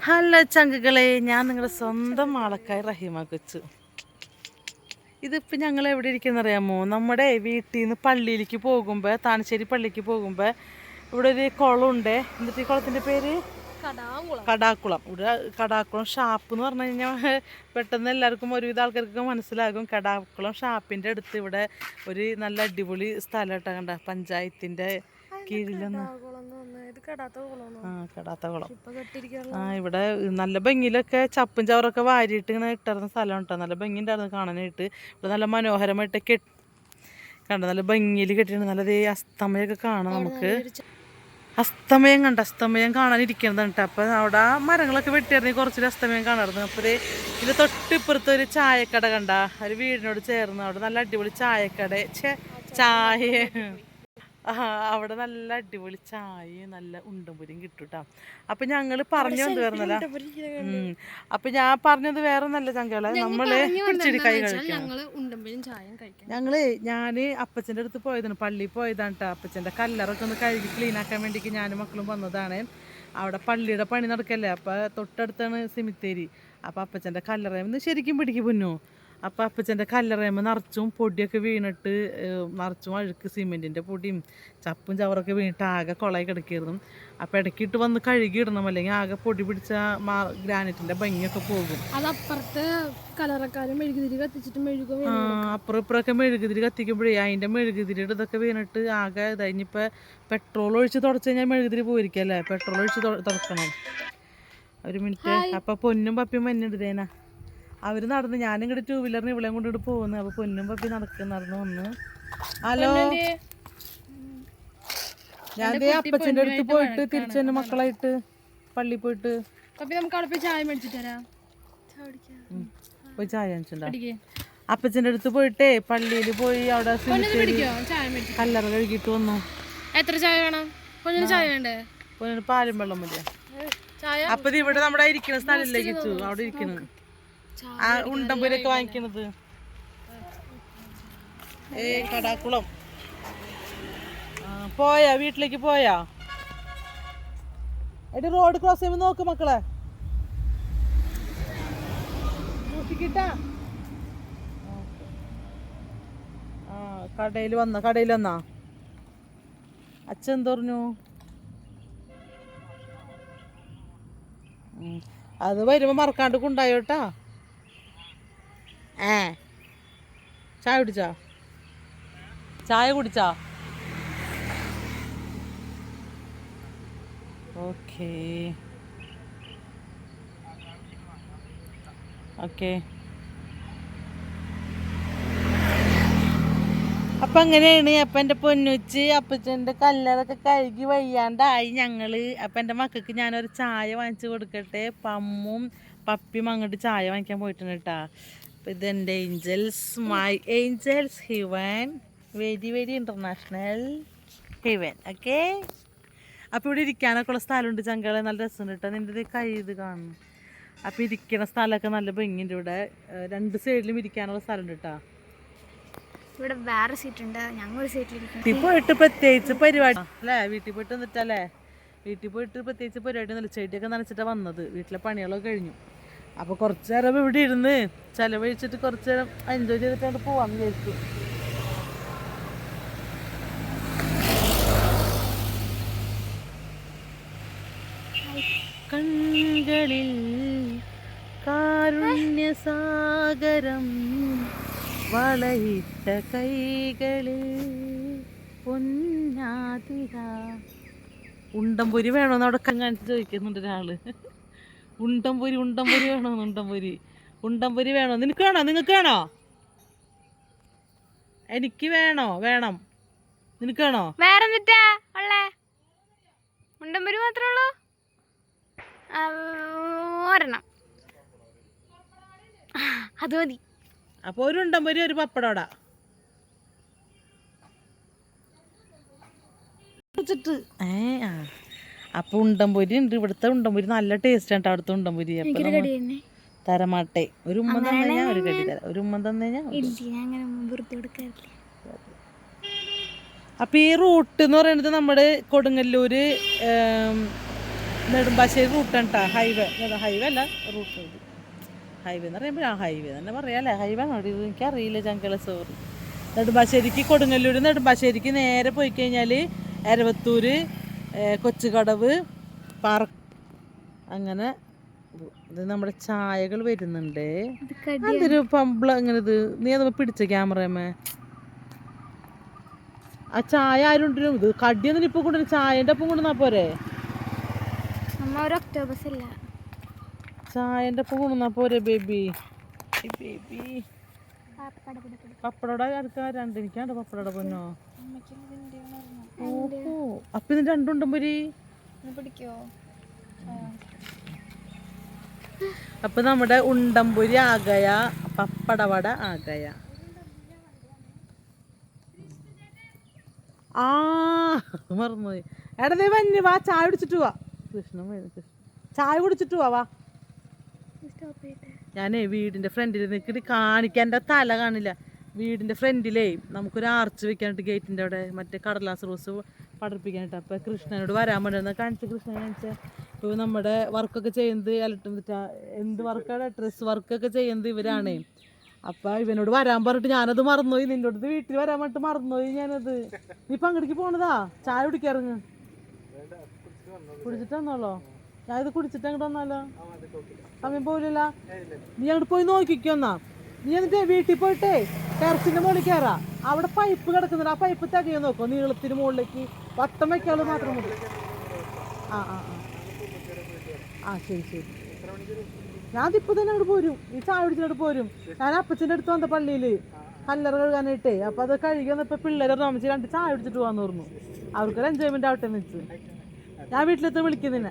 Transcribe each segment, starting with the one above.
Hello ചങ്കുകളെ, ഞാൻ നിങ്ങളുടെ സ്വന്തം ആളക്കായി റഹീമ കൊച്ചു. ഇതിപ്പോൾ ഞങ്ങൾ എവിടെ ഇരിക്കുന്നറിയാമോ? നമ്മുടെ വീട്ടിൽ നിന്ന് പള്ളിയിലേക്ക് പോകുമ്പോൾ, താണശ്ശേരി പള്ളിക്ക് പോകുമ്പോൾ ഇവിടെ ഒരു കുളമുണ്ട്. എന്നിട്ട് ഈ കുളത്തിൻ്റെ പേര് കടാക്കുളം. ഇവിടെ കടാക്കുളം ഷാപ്പ് എന്ന് പറഞ്ഞു കഴിഞ്ഞാൽ പെട്ടെന്ന് എല്ലാവർക്കും ഒരുവിധ ആൾക്കാർക്ക് മനസ്സിലാകും. കടാക്കുളം ഷാപ്പിൻ്റെ അടുത്ത് ഇവിടെ ഒരു നല്ല അടിപൊളി സ്ഥലം ഇട്ടാ കണ്ട, പഞ്ചായത്തിൻ്റെ കീഴിലൊന്ന് കടാത്ത കുളം. ഇവിടെ നല്ല ഭംഗിയിലൊക്കെ ചപ്പും ചവറൊക്കെ വാരിയിട്ട് ഇങ്ങനെ ഇട്ടിരുന്ന സ്ഥലം കേട്ടോ. നല്ല ഭംഗി ഉണ്ടായിരുന്നു കാണാനായിട്ട്. ഇവിടെ നല്ല മനോഹരമായിട്ട് കണ്ട, നല്ല ഭംഗിയിൽ കെട്ടിയിട്ട് നല്ലതേ അസ്തമയൊക്കെ കാണാം. നമുക്ക് അസ്തമയം അസ്തമയം കാണാനിരിക്കുന്നത് കേട്ടോ. അപ്പം അവിടെ മരങ്ങളൊക്കെ വെട്ടിയിരുന്നെങ്കിൽ കുറച്ചൊരു അസ്തമയം കാണാറുണ്ട്. അപ്പോൾ ഇതിൻ്റെ തൊട്ടിപ്പുറത്ത് ഒരു ചായക്കട കണ്ട, ഒരു വീടിനോട് ചേർന്ന് അവിടെ നല്ല അടിപൊളി ചായക്കട ചായ. അവിടെ നല്ല അടിപൊളി ചായയും നല്ല ഉണ്ടംപൊരിയും കിട്ടും കേട്ടോ. അപ്പം ഞങ്ങൾ പറഞ്ഞു കൊണ്ടുവരുന്നല്ല. അപ്പം ഞാൻ പറഞ്ഞത് വേറെ നല്ല ചങ്കളെ, നമ്മള് പിടിച്ചിട്ട് കൈ കഴിക്കണം. ഞാൻ അപ്പച്ചൻ്റെ അടുത്ത് പോയതാണ്, പള്ളിയിൽ പോയതാണ് കേട്ടോ. അപ്പച്ചൻ്റെ കല്ലറൊക്കെ ഒന്ന് കഴുകി ക്ലീൻ ആക്കാൻ വേണ്ടിക്ക് ഞാനും മക്കളും വന്നതാണ്. അവിടെ പള്ളിയുടെ പണി നടക്കല്ലേ, അപ്പം തൊട്ടടുത്താണ് സെമിത്തേരി. അപ്പം അപ്പച്ചൻ്റെ കല്ലറയൊന്ന് ശരിക്കും പിടിക്കും പൊന്നു. അപ്പം അപ്പച്ചൻ്റെ കല്ലറയുമ്പോൾ നിറച്ചും പൊടിയൊക്കെ വീണിട്ട്, നിറച്ചും അഴുക്ക് സിമെൻറ്റിൻ്റെ പൊടിയും ചപ്പും ചവറൊക്കെ വീണിട്ട് ആകെ കുളമായി കിടക്കിയിരുന്നു. അപ്പം ഇടയ്ക്കിട്ട് വന്ന് കഴുകി ഇടണം, അല്ലെങ്കിൽ ആകെ പൊടി പിടിച്ച ഗ്രാനൈറ്റിൻ്റെ ഭംഗിയൊക്കെ പോകും. അതപ്പുറത്ത് കലറക്കാരും മെഴുകുതിരി കത്തിച്ചിട്ട് അപ്പുറം ഇപ്പുറമൊക്കെ മെഴുകുതിരി കത്തിക്കുമ്പോഴേ അതിൻ്റെ മെഴുകുതിരിയുടെ ഇതൊക്കെ വീണിട്ട് ആകെ ഇതായിപ്പോൾ പെട്രോൾ ഒഴിച്ച് തുടച്ച് കഴിഞ്ഞാൽ മെഴുകുതിരി പോയിരിക്കല്ലേ. പെട്രോൾ ഒഴിച്ച് തുടക്കണം. ഒരു മിനിറ്റ്. അപ്പം പൊന്നും പപ്പിയും മഞ്ഞിടുതേനാ അവർ നടന്ന്, ഞാനും ഇങ്ങോട്ട് 2 വീലറിന് ഇവിടെ കൊണ്ടിട്ട് പോകുന്നു. അപ്പോൾ പൊന്നും പപ്പി നടന്ന് വന്ന്. ഹലോ, ഞാൻ അപ്പച്ചൻ്റെ അടുത്ത് പോയിട്ട് തിരിച്ചു തന്നെ മക്കളായിട്ട് പള്ളി പോയിട്ട് പോയി ചായ വെച്ചിട്ടുണ്ടോ? അപ്പച്ചൻ്റെ അടുത്ത് പോയിട്ടേ പള്ളിയിൽ പോയി അവിടെ കല്ലറ കഴുകിയിട്ട് വന്നു. എത്ര ചായ വേണം? പൊന്നിന് പാലും വെള്ളം മതിയാ. അപ്പൊ ഇവിടെ നമ്മുടെ ഇരിക്കുന്ന സ്ഥലത്തിലേക്ക് അവിടെ ഇരിക്കുന്നു ഉണ്ടമ്പൂരൊക്കെ വാങ്ങിക്കണത്. കടാക്കുളം പോയാ? വീട്ടിലേക്ക് പോയാ? എടി റോഡ് ക്രോസ് ചെയ്യുമ്പോ നോക്ക് മക്കളെ, നോക്കിക്കിട്ടാ. കടയിൽ വന്നാ അച്ഛൻ എന്ത് പറഞ്ഞു? അത് വരുമ്പോ മറക്കാണ്ട് കൊണ്ടായോട്ടാ. ചായ കുടിച്ചാ? ഓക്കേ. അപ്പം അങ്ങനെയാണ്. അപ്പം എൻ്റെ പൊന്നുച്ച് അപ്പച്ചൻ്റെ കല്ലറൊക്കെ കഴുകി വയ്യാണ്ടായി ഞങ്ങള്. അപ്പം എൻ്റെ മക്കൾക്ക് ഞാനൊരു ചായ വാങ്ങിച്ചു കൊടുക്കട്ടെ. പമ്മും പപ്പിയും അങ്ങോട്ട് ചായ വാങ്ങിക്കാൻ പോയിട്ടുണ്ട് കേട്ടാ. അപ്പം ഇതെൻ്റെ angels, my angels heaven, very very international heaven. Okay. അപ്പോൾ ഇവിടെ ഇരിക്കാനൊക്കെ ഉള്ള സ്ഥലമുണ്ട് ചങ്കളെ, നല്ല രസമുണ്ട് കേട്ടോ. നിൻ്റെ കൈ ഇത് കാണുന്നു. അപ്പോൾ ഇരിക്കുന്ന സ്ഥലമൊക്കെ നല്ല ഭംഗിയുണ്ട്. ഇവിടെ 2 സൈഡിലും ഇരിക്കാനുള്ള സ്ഥലമുണ്ട് കേട്ടോ. ഇവിടെ വേറെ സീറ്റ് ഉണ്ട്, ഞങ്ങൾ സീറ്റിലിരിക്കും. വീട്ടിൽ പോയിട്ട് പ്രത്യേകിച്ച് പരിപാടി അല്ലേ? വീട്ടിൽ പോയിട്ട് വന്നിട്ടല്ലേ? വീട്ടിൽ പോയിട്ട് പ്രത്യേകിച്ച് പരിപാടി ഒന്നുമില്ല. ചെടിയൊക്കെ നനച്ചിട്ടാണ് വന്നത്. വീട്ടിലെ പണികളൊക്കെ കഴിഞ്ഞു. അപ്പോൾ കുറച്ച് നേരം ഇവിടെ ഇരുന്ന് ചിലവഴിച്ചിട്ട് കുറച്ച് നേരം എൻജോയ് ചെയ്തിട്ടാണ് പോവാന്ന് വിചാരിച്ചു. കണ്ണുകളിൽ കാരുണ്യസാഗരം, വളയിട്ട കൈകളിൽ പൊന്നാതിര. ഉണ്ടംപൊരി വേണമെന്ന് അവിടെ കാണിച്ച് ചോദിക്കുന്നുണ്ട് ഒരാള്. ഉണ്ടംപൊരി വേണോ? ഉണ്ടംപൊരി വേണോ? നിനക്ക് വേണോ? നിങ്ങൾക്ക് വേണോ? എനിക്ക് വേണം. നിനക്ക് വേണോ? വേറെ ഉണ്ടംപൊരി മാത്രമേ ഉള്ളൂ. ഒരെണ്ണം അത് മതി. അപ്പോൾ ഒരു ഉണ്ടംപൊരി, ഒരു പപ്പടോടാ. അപ്പോൾ ഉണ്ടംപൊരി ഉണ്ട്. ഇവിടുത്തെ ഉണ്ടംപൊരി നല്ല ടേസ്റ്റ് ആണ് അവിടുത്തെ ഉണ്ടംപൊരി. അപ്പം തരമാട്ടെ. ഒരു ഉമ്മ തന്നെ ഞാൻ ഒരു കടി തരാം. ഒരു ഉമ്മ തന്നെ ഞാൻ. അപ്പം ഈ റൂട്ട് എന്ന് പറയുന്നത് നമ്മുടെ കൊടുങ്ങല്ലൂർ നെടുമ്പാശ്ശേരി റൂട്ടാണ് കേട്ടോ. ഹൈവേ അല്ല റൂട്ട്. ഹൈവേ എന്ന് പറയുമ്പോൾ ഹൈവേ തന്നെ പറയാല്ലേ. ഹൈവേ ആണോ ഇത്? എനിക്കറിയില്ല ചങ്കള, സോറി. നെടുമ്പാശ്ശേരിക്ക്, കൊടുങ്ങല്ലൂർ നെടുമ്പാശ്ശേരിക്ക് നേരെ പോയി കഴിഞ്ഞാൽ എരവത്തൂർ, കൊച്ചുകടവ്, പാർക്ക്, അങ്ങനെ. ഇത് നമ്മുടെ ചായകൾ വരുന്നുണ്ട്. അതൊരു പമ്പിള അങ്ങനെ. ഇത് നീ അത് പിടിച്ച ക്യാമറയമ്മേ. ആ ചായ ആരും കൊണ്ടുവരും. ഇത് കടിയൊന്നും ഇപ്പൊ കൊണ്ടുവരും. ചായന്റെ ഒപ്പം കൊണ്ടുവന്നാ പോരെ. ചായന്റെ ഒപ്പം കൊണ്ടുവന്നാ പോരെ ബേബി. ബേബി പപ്പടോട ആൾക്കാരുണ്ട്. എനിക്കാണ്ട് പപ്പടോട പൊന്നോ. ഓഹോ, അപ്പൊ ഇതിന് രണ്ടുണ്ടും പൊരി പിടിക്കോ. അപ്പൊ നമ്മുടെ ഉണ്ടംപൊരി ആകയ, പപ്പടവട ആകയ. ആ മറന്നുപോയി. എടാ ദേ വന്യ വാ, ചായ കുടിച്ചിട്ട് പോവാ. ചായ കുടിച്ചിട്ട് പോവാ. ഞാനേ വീടിന്റെ ഫ്രണ്ടിൽ നിൽക്കിട്ട് കാണിക്കാൻ, എൻ്റെ തല കാണില്ല. വീടിന്റെ ഫ്രണ്ടിലേ നമുക്കൊരു ആർച്ച് വെക്കാനായിട്ട്, ഗേറ്റിന്റെ അവിടെ മറ്റേ കടലാസ് റോസ് പടർപ്പിക്കാനായിട്ട്. അപ്പൊ കൃഷ്ണനോട് വരാൻ വേണ്ടി കാണിച്ച. കൃഷ്ണനെ കാണിച്ച. ഇപ്പോൾ നമ്മുടെ വർക്കൊക്കെ ചെയ്യുന്നത് എന്ത് വർക്കാണ്, ഡ്രസ് വർക്കൊക്കെ ചെയ്യുന്നത് ഇവരാണ്. അപ്പൊ ഇവനോട് വരാൻ പറഞ്ഞിട്ട് ഞാനത് മറന്നുപോയി. നിന്റെ അടുത്ത് വീട്ടിൽ വരാൻ പറഞ്ഞിട്ട് മറന്നുപോയി ഞാനത്. നീ പങ്കെടുക്കി പോണതാ? ചായ കുടിക്കാറുങ്ങ്. കുടിച്ചിട്ട് വന്നോളോ. ഞാൻ ഇത് കുടിച്ചിട്ട് അങ്ങോട്ട് വന്നാലോ? സമയം പോലില്ല. നീ അങ്ങോട്ട് പോയി നോക്കിക്കോന്നാ. നീ എന്നിട്ട് വീട്ടിൽ പോയിട്ടേ ടെറസിന്റെ മുകളിൽ കയറാ. അവിടെ പൈപ്പ് കിടക്കുന്നുണ്ട്. ആ പൈപ്പ് തികയോ നോക്കോ. നീളത്തിന് മുകളിലേക്ക് വട്ടം വെക്കാള് മാത്രം മതി. ആ ആ ആ ശരി ശരി. ഞാൻ ഇപ്പൊ തന്നെ അങ്ങോട്ട് പോരും. ഈ ചായ കുടിച്ചിട്ട് പോരും. ഞാൻ അപ്പച്ചൻ്റെ അടുത്ത് വന്ന പള്ളിയില് കല്ലറ കഴുകാനായിട്ടേ. അപ്പൊ അത് കഴുകി വന്നപ്പോ പിള്ളേരെ താമസിച്ച് 2 ചായ കുടിച്ചിട്ട് പോകാന്ന് പറഞ്ഞു. അവർക്കൊരു എൻജോയ്മെന്റ് ആവട്ടെ എന്ന് വെച്ച് ഞാൻ വീട്ടിലെത്തി വിളിക്കുന്നില്ല.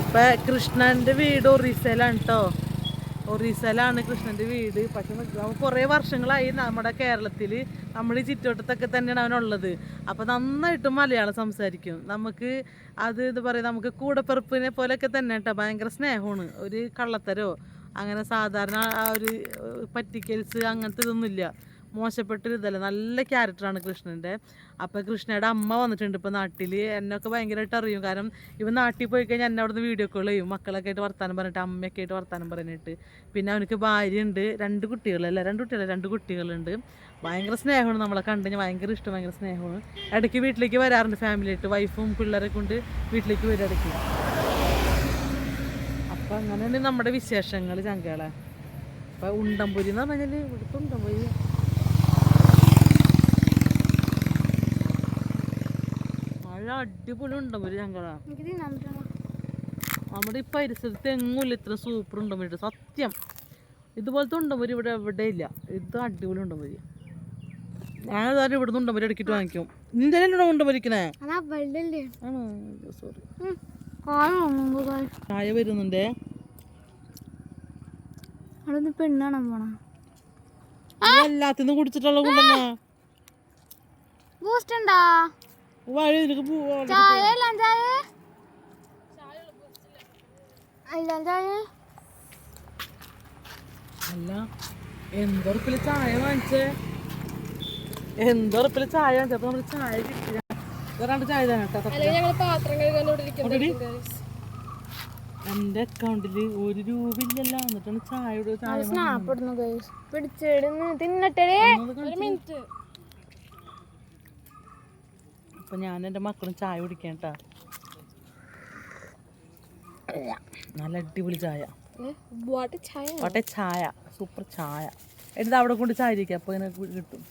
ഇപ്പൊ കൃഷ്ണന്റെ വീട് ഒറീസയിലാണ് കേട്ടോ. ഒറീസയിലാണ് കൃഷ്ണന്റെ വീട്. പക്ഷെ കുറേ വർഷങ്ങളായി നമ്മുടെ കേരളത്തിൽ, നമ്മുടെ ഈ ചുറ്റുവട്ടത്തൊക്കെ തന്നെയാണ് അവനുള്ളത്. അപ്പൊ നന്നായിട്ട് മലയാളം സംസാരിക്കും. നമുക്ക് അത് എന്താ പറയുക, നമുക്ക് കൂടപ്പിറപ്പിനെ പോലെയൊക്കെ തന്നെ കേട്ടോ. ഭയങ്കര സ്നേഹമാണ്. ഒരു കള്ളത്തരോ അങ്ങനെ സാധാരണ ആ ഒരു പറ്റിക്കൽസ് അങ്ങനത്തെ ഇതൊന്നുമില്ല. മോശപ്പെട്ടൊരു ഇതല്ല. നല്ല ക്യാരക്ടറാണ് കൃഷ്ണൻ്റെ. അപ്പോൾ കൃഷ്ണയുടെ അമ്മ വന്നിട്ടുണ്ട് ഇപ്പോൾ നാട്ടിൽ. എന്നൊക്കെ ഭയങ്കരമായിട്ട് അറിയും. കാരണം ഇവൻ നാട്ടിൽ പോയി കഴിഞ്ഞാൽ എന്നെ അവിടുന്ന് വീഡിയോ കോൾ ചെയ്യും. മക്കളൊക്കെ ആയിട്ട് വർത്താനം പറഞ്ഞിട്ട്, അമ്മയൊക്കെ ആയിട്ട് വർത്താനം പറഞ്ഞിട്ട്. പിന്നെ അവനക്ക് ഭാര്യയുണ്ട്, 2 കുട്ടികളല്ല, 2 കുട്ടികളുണ്ട്. ഭയങ്കര സ്നേഹമാണ്. നമ്മളെ കണ്ടുകഴിഞ്ഞാൽ ഭയങ്കര ഇഷ്ടം, ഭയങ്കര സ്നേഹമാണ്. ഇടയ്ക്ക് വീട്ടിലേക്ക് വരാറുണ്ട് ഫാമിലിയായിട്ട്. വൈഫും പിള്ളേരെ കൊണ്ട് വീട്ടിലേക്ക് വരും ഇടയ്ക്ക്. അപ്പം അങ്ങനെയാണ് നമ്മുടെ വിശേഷങ്ങൾ ചങ്കളെ. അപ്പം ഉണ്ടംപൊരി എന്ന് പറഞ്ഞാൽ ഇവിടുത്തെ ഉണ്ടംപൊരി നല്ല അടിപൊളി ഉണ്ടംപൊരി ചങ്കള. നമ്മുടെ ഈ പരിസരത്ത് എങ്ങുമില്ല ഇത്ര സൂപ്പർ ഉണ്ടംപൊരി. സത്യം ഇതുപോലത്തെ ഉണ്ടംപൊരി ഇവിടെ എവിടെ ഇല്ല. ഇത് അടിപൊളി ഉണ്ടംപൊരി. ഞാനതാരും ഇവിടുന്ന് ഉണ്ടംപൊരി എടുക്കിട്ട് വാങ്ങിക്കും. നിന്റെ ഉണ്ടംപൊരിക്കണേ. ആണോ? സോറി. ചായ വരുന്നുണ്ടേ. പെണ്ണാണോ പോണ? എല്ലാത്തിനും കുടിച്ചിട്ടുള്ള കൊണ്ടുവന്നാ വഴി നിനക്ക് പോവാ. അല്ല എന്തുറപ്പില് ചായ വാങ്ങിച്ചേ? എന്തുറപ്പില് ചായ വാങ്ങിച്ചപ്പോ നമ്മള് ചായ കിട്ടിയ ചായ തന്നെ കേട്ടോ. എന്റെ അക്കൗണ്ടില് 1 രൂപ ഇല്ലല്ലോ. എന്നിട്ടാണ് ചായയുടെ അപ്പൊ ഞാൻ എൻ്റെ മക്കളും ചായ കുടിക്കാൻ കേട്ടാ. നല്ല അടിപൊളി ചായ. വാട്ടെ ചായ, സൂപ്പർ ചായ. എടുത്ത് അവിടെ കൊണ്ട് ചായ ഇരിക്കാം. അപ്പൊ എനിക്ക് കിട്ടും.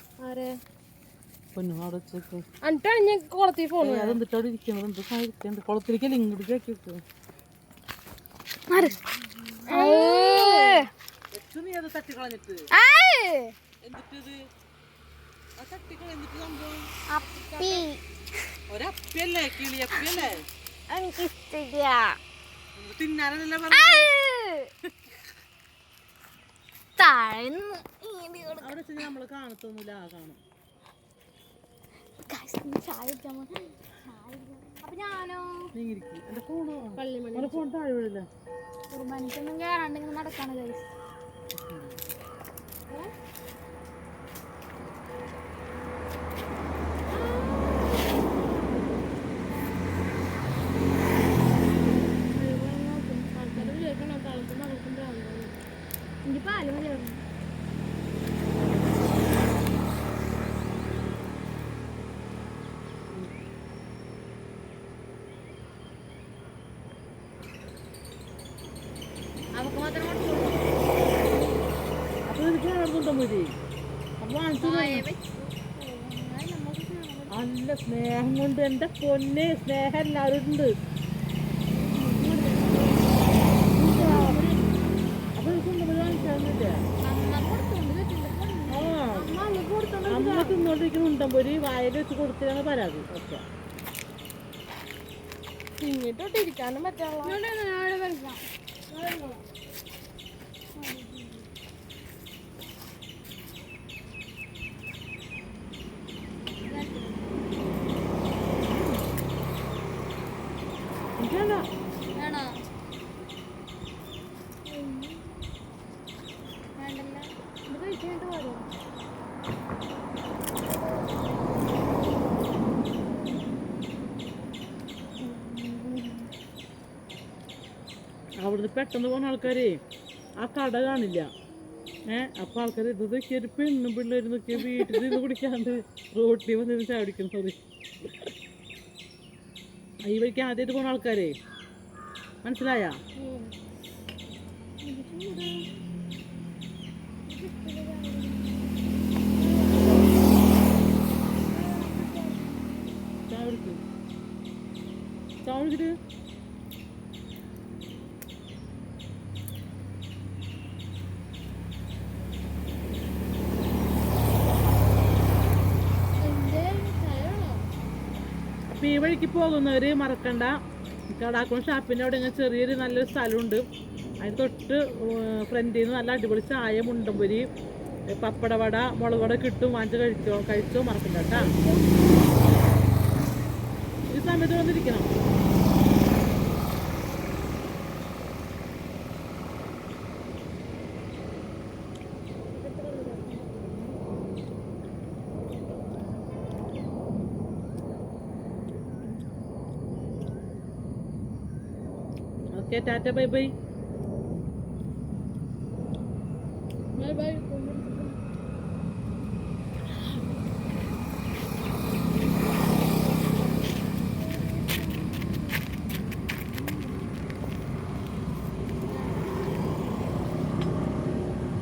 പൊന്നു അവിടെ വെച്ചേക്ക്. അതെന്തിട്ട് അവിടെ ഇരിക്കുന്നത്? എന്ത് ചായ ഇരിക്കണ്ട്? കുളത്തിലേക്കല്ലേ ഇങ്ങോട്ട് ആക്കി വെക്കും. നീ അത് തട്ടിക്കളഞ്ഞിട്ട് എന്നിട്ട് ഒരപ്പിയല്ലേ, കിളിയപ്പിയല്ലേ? തിന്നാനല്ലേ പറഞ്ഞു. അവിടെ നമ്മള് കാണത്തൊന്നുമില്ല. ആ കാണും. എന്റെ ഫോൺ താഴെ വീഴില്ല. മനുഷ്യനും കേറാണ്ട് നടക്കാണ്. മുരി അപ്പൊ വാങ്ങിച്ചു അല്ല സ്നേഹം കൊണ്ട് എൻ്റെ പൊന്നെ സ്നേഹം എല്ലാവരും ഉണ്ട് അപ്പൊ കുന്നുമ്പടി വാങ്ങിച്ചാന്നില്ല അമ്മ തിന്നോണ്ടിരിക്കുന്ന ഉണ്ടമ്പൊരി വായിൽ വെച്ച് കൊടുത്തിട്ടാണ് പരാതി ഓക്കെ ഇങ്ങിട്ടോട്ടിരിക്കാനും പറ്റാനുള്ള എനിക്കല്ല വേണോ വേണ്ടല്ലോ ഇത് കഴിച്ചിട്ട് പാടുമോ അവിടുന്ന് പെട്ടെന്ന് പോകുന്ന ആൾക്കാരെ ആ കട കാണില്ല അപ്പൊ ആൾക്കാർ ഇതൊക്കെ ഒരു പെണ്ണും പിള്ളേരും നോക്കിയ വീട്ടിൽ നിന്ന് കുടിക്കാണ്ട് റോട്ടിൽ വന്നിരുന്ന് ചാടിക്കുന്നത് ഈ വഴിക്ക് ആദ്യമായിട്ട് പോകുന്ന ആൾക്കാരെ മനസ്സിലായ ചാവിടിക്കിട്ട് അപ്പോൾ ഈ വഴിക്ക് പോകുന്നവർ മറക്കണ്ട കടാക്കുളം ഷാപ്പിൻ്റെ അവിടെ ഇങ്ങനെ ചെറിയൊരു നല്ലൊരു സ്ഥലമുണ്ട് അതിന് തൊട്ട് ഫ്രണ്ടിൽ നിന്ന് നല്ല അടിപൊളി ചായ മുണ്ടമ്പൊരി പപ്പടവട മുളക് വട കിട്ടും വാങ്ങിച്ച് കഴിച്ചോ മറക്കണ്ട കേട്ടാ ഈ സമയത്ത് വന്നിരിക്കണം okay tata bye bye bye by